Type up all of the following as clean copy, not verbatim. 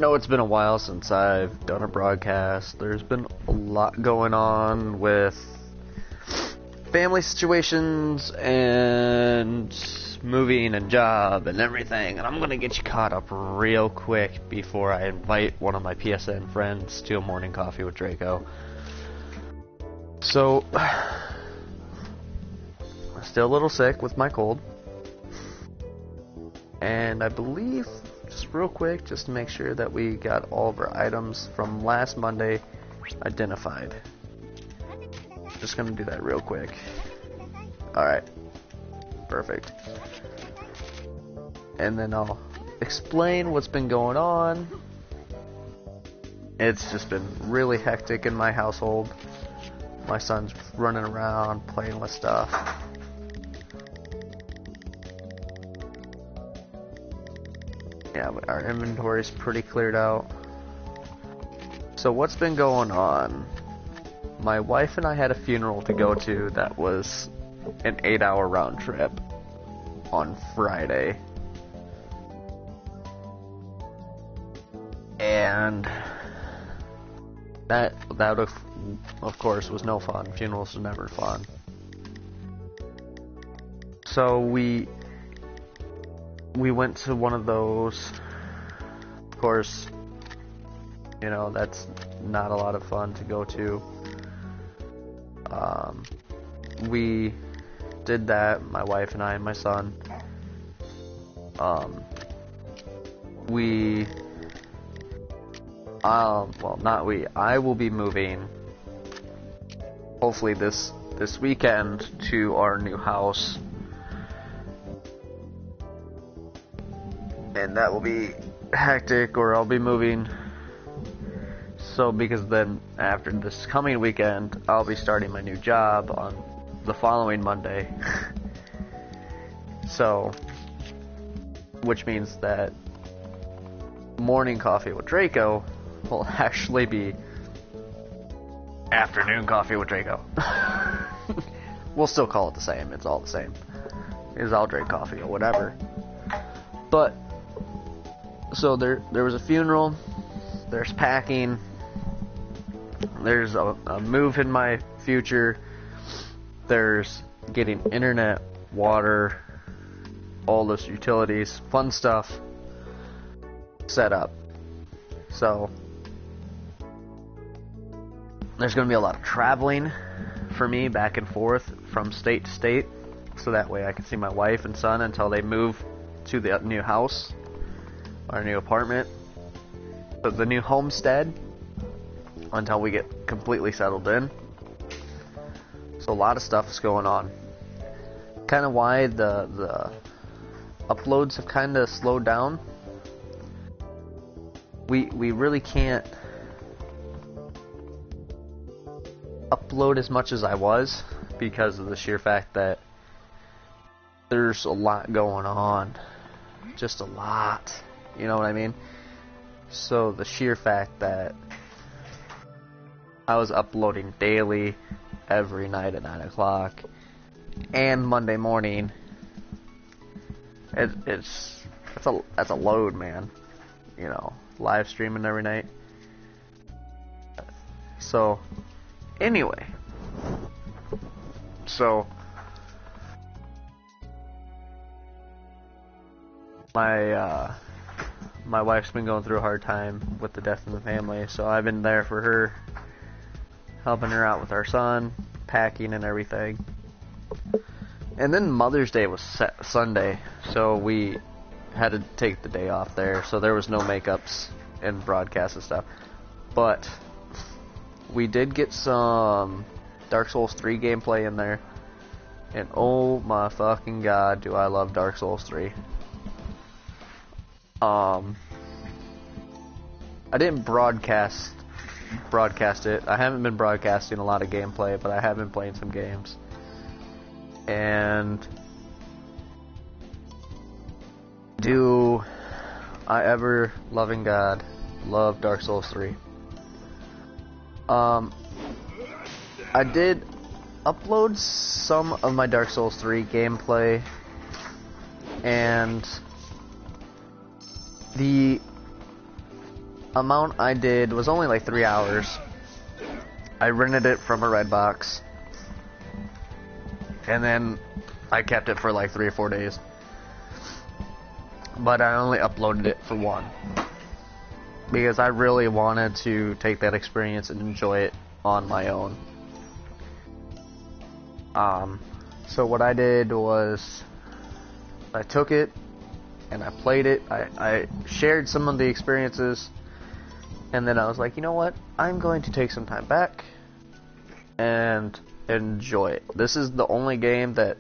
know it's been a while since I've done a broadcast. There's been a lot going on with family situations and moving and job and everything, and I'm gonna get you caught up real quick before I invite one of my PSN friends to a morning coffee with Draco. So, I'm still a little sick with my cold, and I believe, just real quick, just to make sure that we got all of our items from last Monday identified. Just gonna do that real quick. Alright. Perfect. And then I'll explain what's been going on. It's just been really hectic in my household. My son's running around, playing with stuff. Yeah, but our inventory's pretty cleared out. So what's been going on? My wife and I had a funeral to go to that was an 8-hour round trip on Friday. And that of course was no fun. Funerals are never fun. So we went to one of those. Of course, you know, that's not a lot of fun to go to. We did that, my wife and I and my son. I will be moving hopefully this weekend to our new house. And that will be hectic, or I'll be moving. So, because then after this coming weekend, I'll be starting my new job on the following Monday. So, which means that morning coffee with Draco will actually be afternoon coffee with Draco. We'll still call it the same. It's all the same. It's all drink coffee or whatever. But so there was a funeral. There's packing. There's a move in my future. There's getting internet, water, all those utilities, fun stuff set up. So there's going to be a lot of traveling for me back and forth from state to state, so that way I can see my wife and son until they move to the new house, our new apartment, the new homestead, until we get completely settled in. So a lot of stuff is going on. Kind of why the uploads have kind of slowed down. We really can't upload as much as I was because of the sheer fact that there's a lot going on. Just a lot. You know what I mean? So the sheer fact that I was uploading daily, every night at 9 o'clock, and Monday morning, that's a load, man. You know, live streaming every night. So, anyway, my wife's been going through a hard time with the death in the family, so I've been there for her, helping her out with our son, packing and everything. And then Mother's Day was Sunday, so we had to take the day off there, so there was no makeups and broadcasts and stuff. But we did get some Dark Souls 3 gameplay in there, and oh my fucking god, do I love Dark Souls 3. I didn't broadcast it. I haven't been broadcasting a lot of gameplay, but I have been playing some games. And do I ever, loving God, love Dark Souls 3? I did upload some of my Dark Souls 3 gameplay, and the amount I did was only like 3 hours. I rented it from a Redbox, and then I kept it for like 3 or 4 days. But I only uploaded it for one, because I really wanted to take that experience and enjoy it on my own. So what I did was I took it and I played it. I shared some of the experiences, and then I was like, you know what? I'm going to take some time back and enjoy it. This is the only game that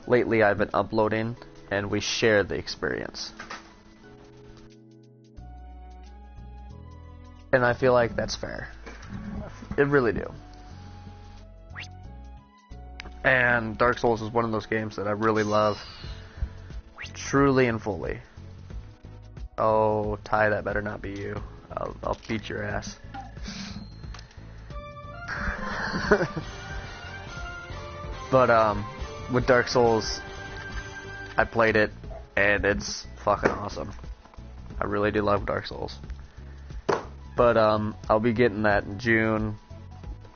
lately I've been uploading, and we share the experience. And I feel like that's fair. I really do. And Dark Souls is one of those games that I really love, truly and fully. Oh, Ty, that better not be you. I'll beat your ass. But with Dark Souls, I played it, and it's fucking awesome. I really do love Dark Souls. But I'll be getting that in June,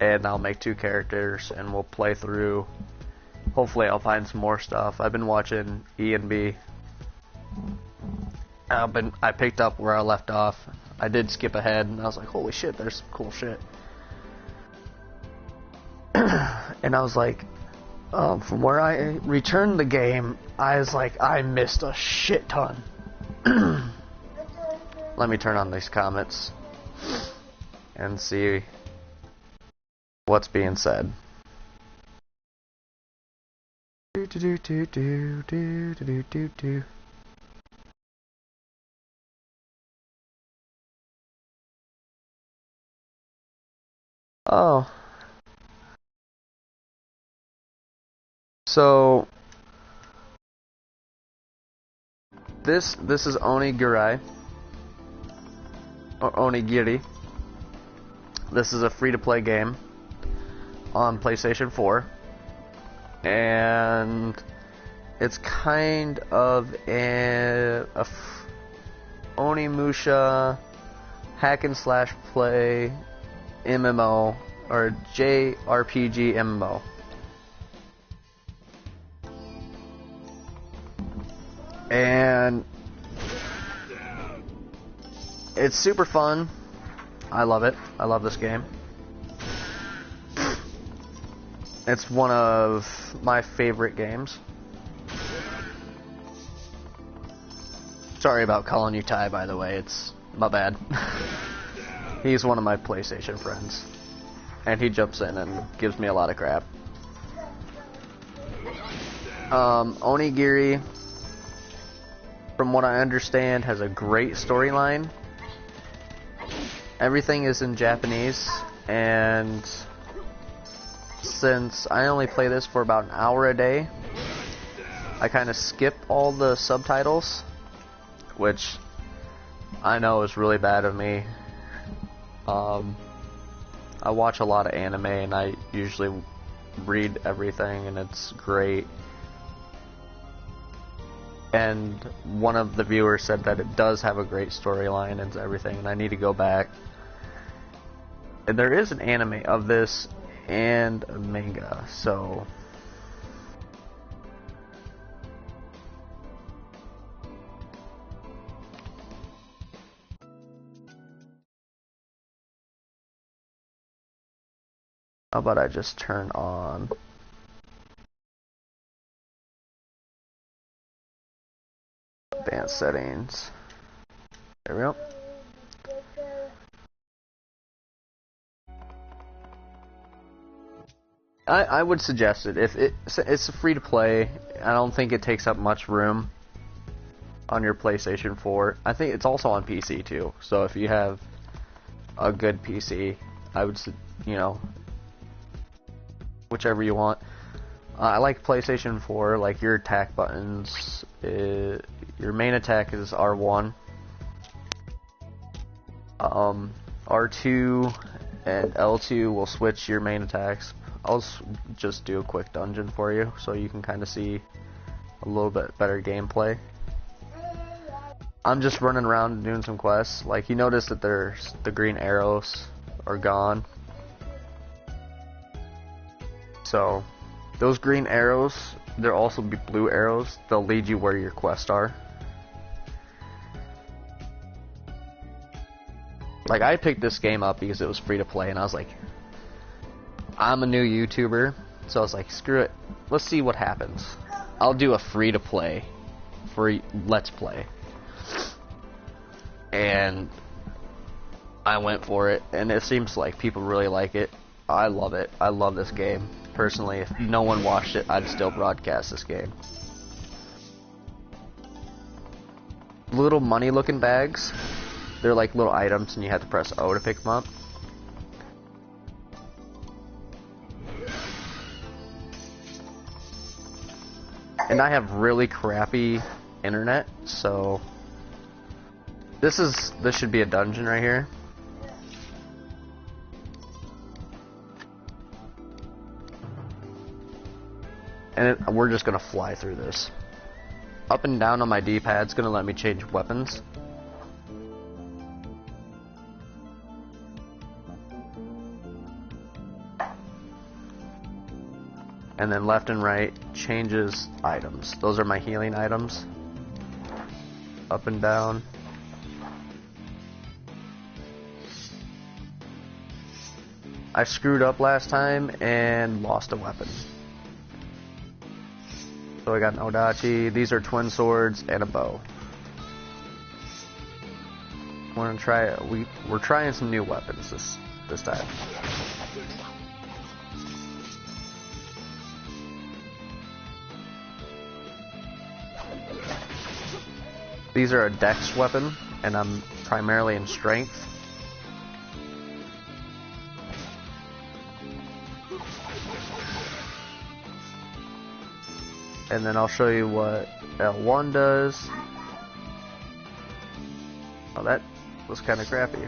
and I'll make 2 characters, and we'll play through. Hopefully I'll find some more stuff. I've been watching E and B. I picked up where I left off. I did skip ahead, and I was like, holy shit, there's some cool shit. And I was like, from where I returned the game, I was like, I missed a shit ton. Let me turn on these comments and see what's being said. Oh. So this is Onigiri or Onigiri. This is a free-to-play game on PlayStation 4, and it's kind of a Onimusha hack and slash play MMO or JRPG MMO. And it's super fun. I love it. I love this game. It's one of my favorite games. Sorry about calling you Ty, by the way. It's my bad. He's one of my PlayStation friends, and he jumps in and gives me a lot of crap. Onigiri, from what I understand, has a great storyline. Everything is in Japanese, and since I only play this for about an hour a day, I kind of skip all the subtitles, which I know is really bad of me. I watch a lot of anime, and I usually read everything, and it's great. And one of the viewers said that it does have a great storyline and everything, and I need to go back. And there is an anime of this and a manga, so how about I just turn on advanced settings. There we go. I would suggest it. If it's free to play, I don't think it takes up much room on your PlayStation 4. I think it's also on PC too. So if you have a good PC, I would, you know, whichever you want. I like PlayStation 4. Like your attack buttons, your main attack is R1. R2 and L2 will switch your main attacks. I'll just do a quick dungeon for you so you can kind of see a little bit better gameplay. I'm just running around doing some quests. Like, you notice that there's the green arrows are gone. So, those green arrows, there'll also be blue arrows. They'll lead you where your quests are. Like, I picked this game up because it was free to play, and I was like, I'm a new YouTuber, so I was like, screw it. Let's see what happens. I'll do a free to play, free Let's Play. And I went for it, and it seems like people really like it. I love it. I love this game. Personally, if no one watched it, I'd still broadcast this game. Little money looking bags. They're like little items, and you have to press O to pick them up. And I have really crappy internet, so this should be a dungeon right here. And we're just gonna fly through this. Up and down on my D-pad's gonna let me change weapons. And then left and right changes items. Those are my healing items. Up and down. I screwed up last time and lost a weapon. So I got an Odachi. These are twin swords and a bow. We're gonna try. We're trying some new weapons this time. These are a dex weapon, and I'm primarily in strength. And then I'll show you what L1 does. Oh, that was kind of crappy.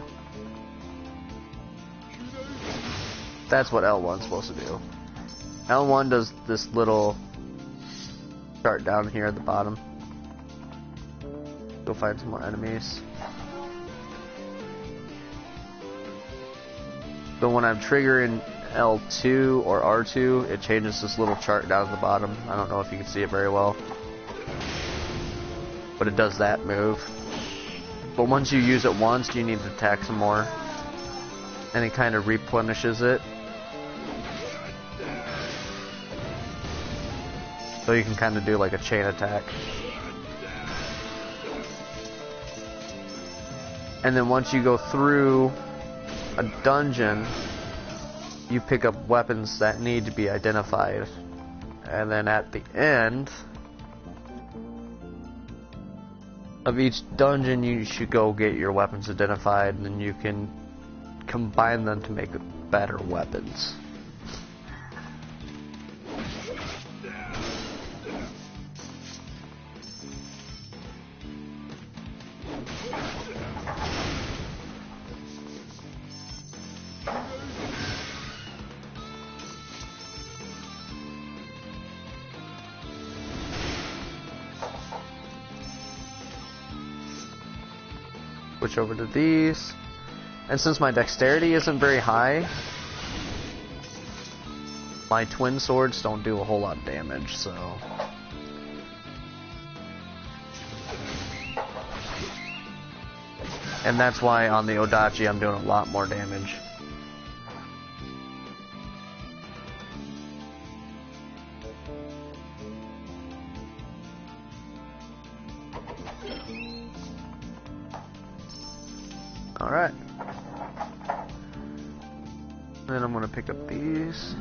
That's what L1's supposed to do. L1 does this little chart down here at the bottom. Go find some more enemies. So when I'm triggering L2 or R2, it changes this little chart down at the bottom. I don't know if you can see it very well, but it does that move. But once you use it once, you need to attack some more, and it kind of replenishes it. So you can kind of do like a chain attack. And then once you go through a dungeon, you pick up weapons that need to be identified. And then at the end of each dungeon, you should go get your weapons identified, and then you can combine them to make better weapons. Switch over to these, and since my dexterity isn't very high, my twin swords don't do a whole lot of damage, so and that's why on the Odachi I'm doing a lot more damage. Alright. Then I'm going to pick up these.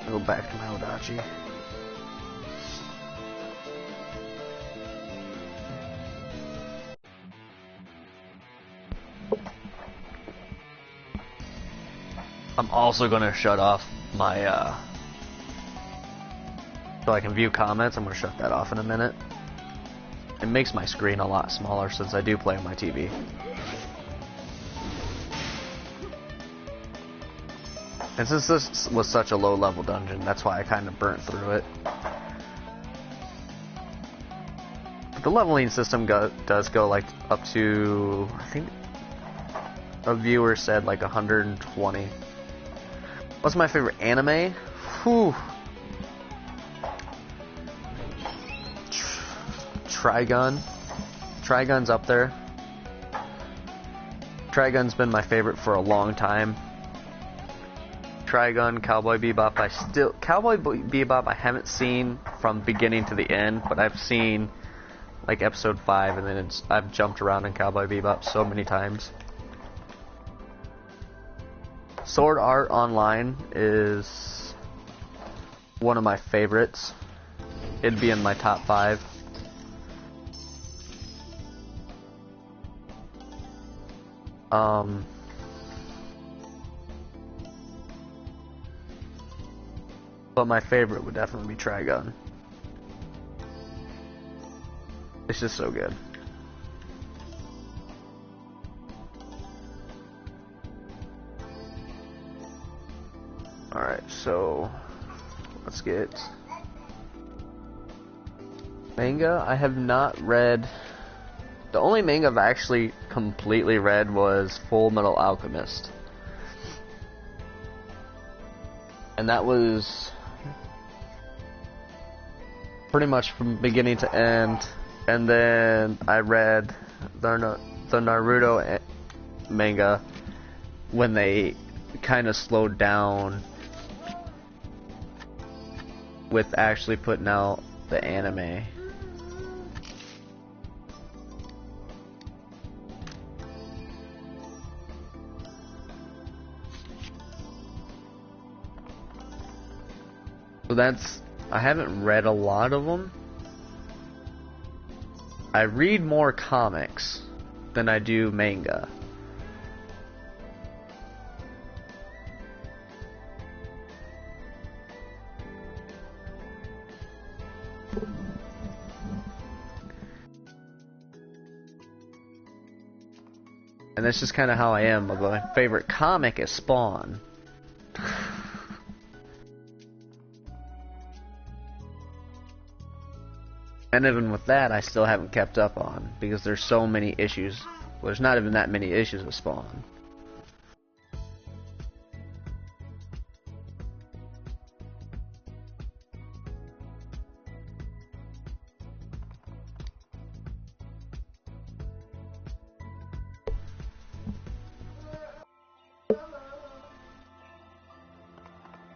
Go back to my Odachi. I'm also gonna shut off my so I can view comments. I'm gonna shut that off in a minute. It makes my screen a lot smaller since I do play on my TV. And since this was such a low level dungeon, that's why I kind of burnt through it. But the leveling system does go like up to, I think a viewer said like 120. What's my favorite anime? Whew. Trigun. Trigun's up there. Trigun's been my favorite for a long time. Trigun, Cowboy Bebop. Cowboy Bebop I haven't seen from beginning to the end, but I've seen like episode 5, and then I've jumped around in Cowboy Bebop so many times. Sword Art Online is one of my favorites. It'd be in my top 5. But my favorite would definitely be Trigun. It's just so good. Alright, so let's get manga. I have not read. The only manga I've actually completely read was Full Metal Alchemist. And that was pretty much from beginning to end. And then I read the Naruto manga when they kind of slowed down with actually putting out the anime. So I haven't read a lot of them. I read more comics than I do manga. And that's just kind of how I am. My favorite comic is Spawn. And even with that, I still haven't kept up on, because there's so many issues. Well, there's not even that many issues with Spawn.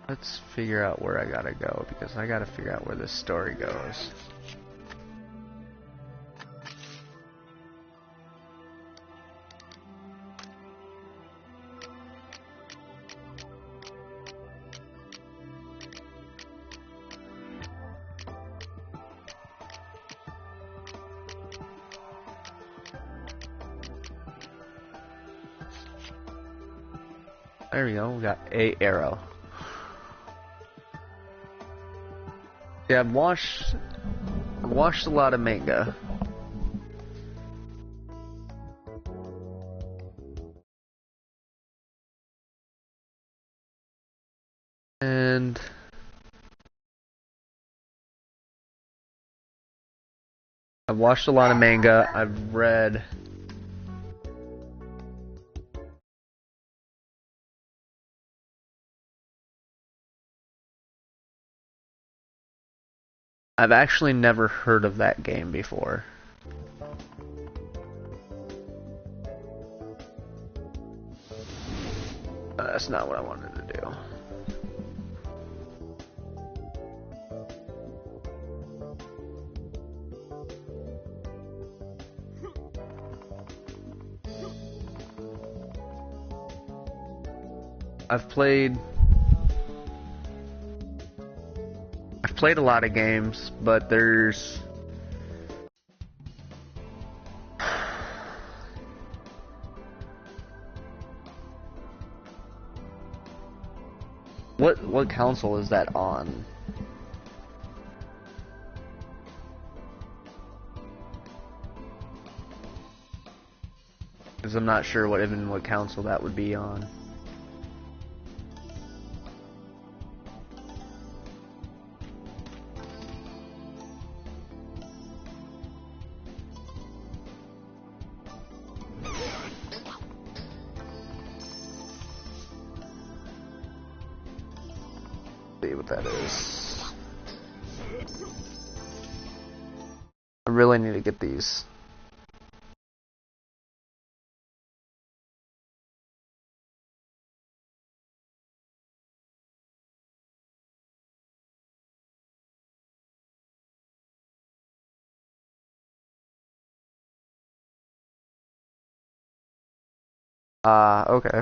Let's figure out where I gotta go, because I gotta figure out where this story goes. There we go, we got a arrow. Yeah, I've watched a lot of manga. And I've watched a lot of manga. I've read I've actually never heard of that game before. That's not what I wanted to do. I've played a lot of games, but there's what console is that on? Because I'm not sure what console that would be on. See what that is. I really need to get these. Okay.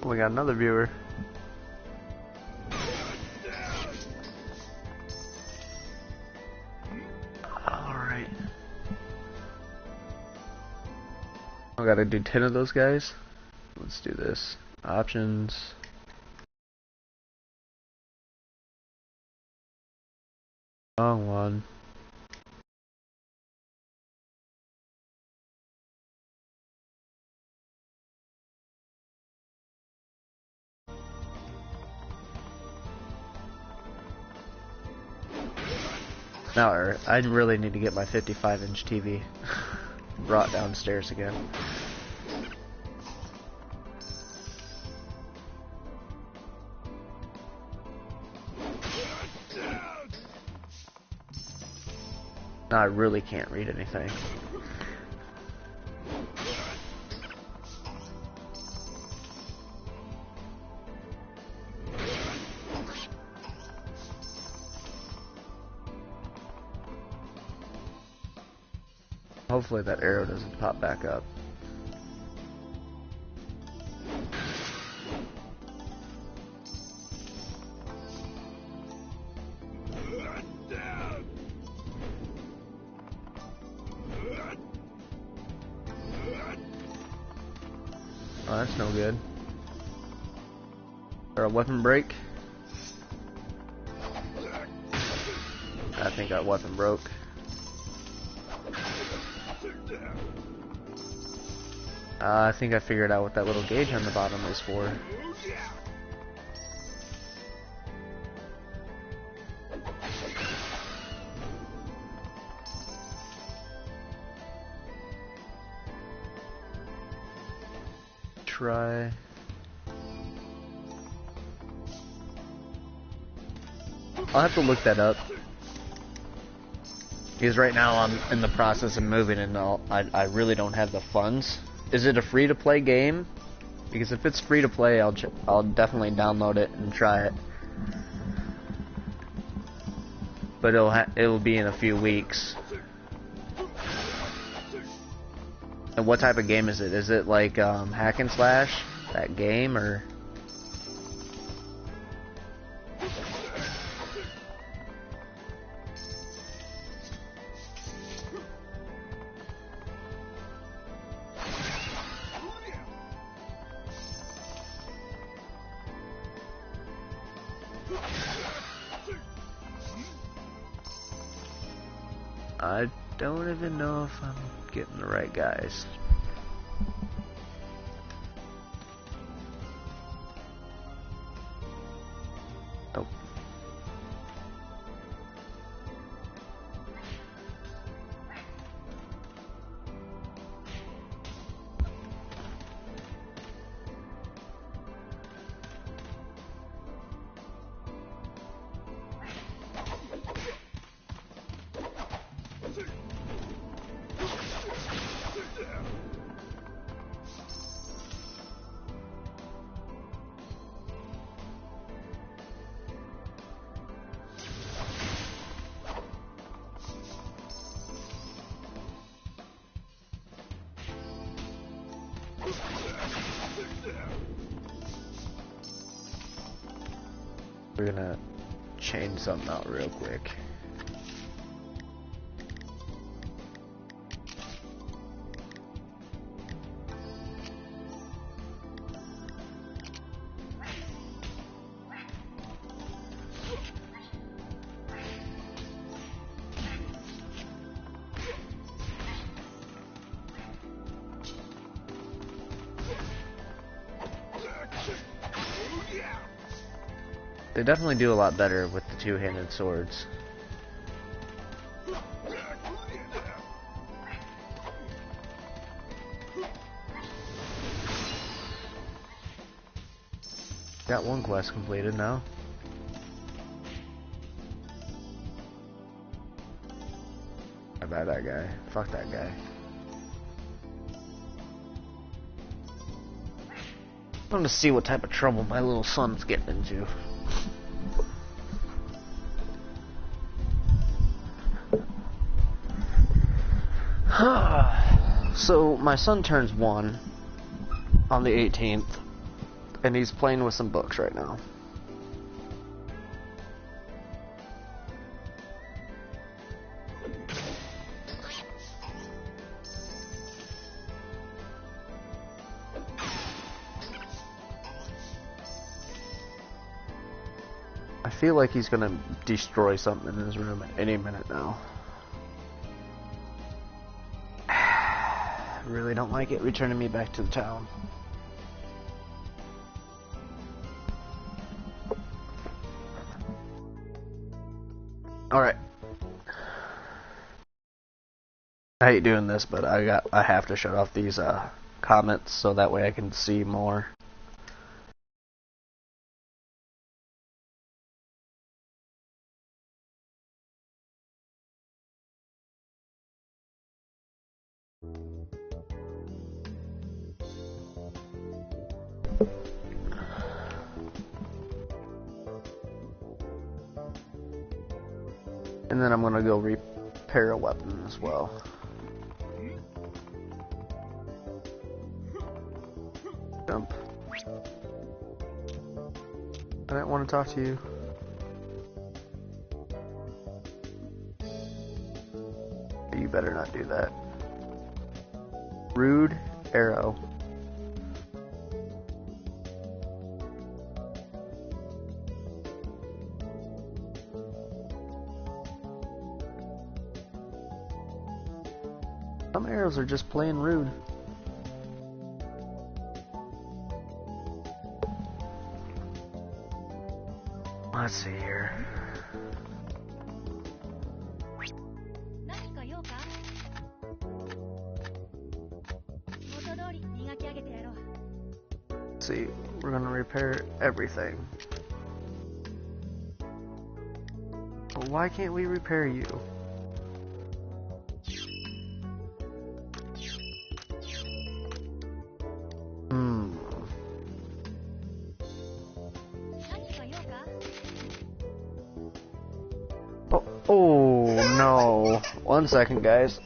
We got another viewer. Alright. I gotta do 10 of those guys. Let's do this. Options. Wrong one. Now, I really need to get my 55-inch TV brought downstairs again. Now I really can't read anything. Hopefully that arrow doesn't pop back up. Oh, that's no good. Or a weapon break. I think our weapon broke. I think I figured out what that little gauge on the bottom is for. Try. I'll have to look that up. Because right now I'm in the process of moving and I really don't have the funds. Is it a free-to-play game? Because if it's free-to-play, I'll definitely download it and try it. But it'll be in a few weeks. And what type of game is it? Is it like hack and slash, that game, or? I don't even know if I'm getting the right guys. Nope. We're gonna change something out real quick. They definitely do a lot better with the two-handed swords. Got one quest completed now. How about that guy? Fuck that guy. I want to see what type of trouble my little son's getting into. So, my son turns 1 on the 18th, and he's playing with some books right now. I feel like he's gonna destroy something in his room at any minute now. Really don't like it returning me back to the town. Alright. I hate doing this, but I have to shut off these comments so that way I can see more. And then I'm gonna go repair a weapon as well. Jump. I didn't want to talk to you. You better not do that. Rude arrow. Some arrows are just plain rude. Let's see here. Let's see, we're gonna repair everything. But why can't we repair you? Oh no. 1 second, guys.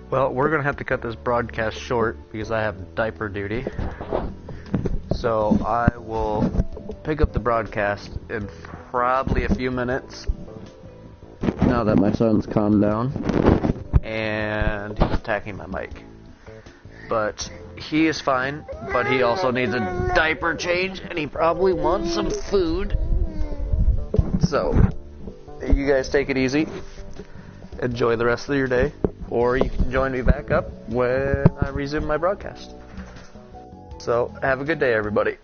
Well, we're going to have to cut this broadcast short because I have diaper duty. So I will pick up the broadcast in probably a few minutes now that my son's calmed down and he's attacking my mic. But he is fine, but he also needs a diaper change and he probably wants some food. So, you guys take it easy. Enjoy the rest of your day. Or you can join me back up when I resume my broadcast. So, have a good day, everybody.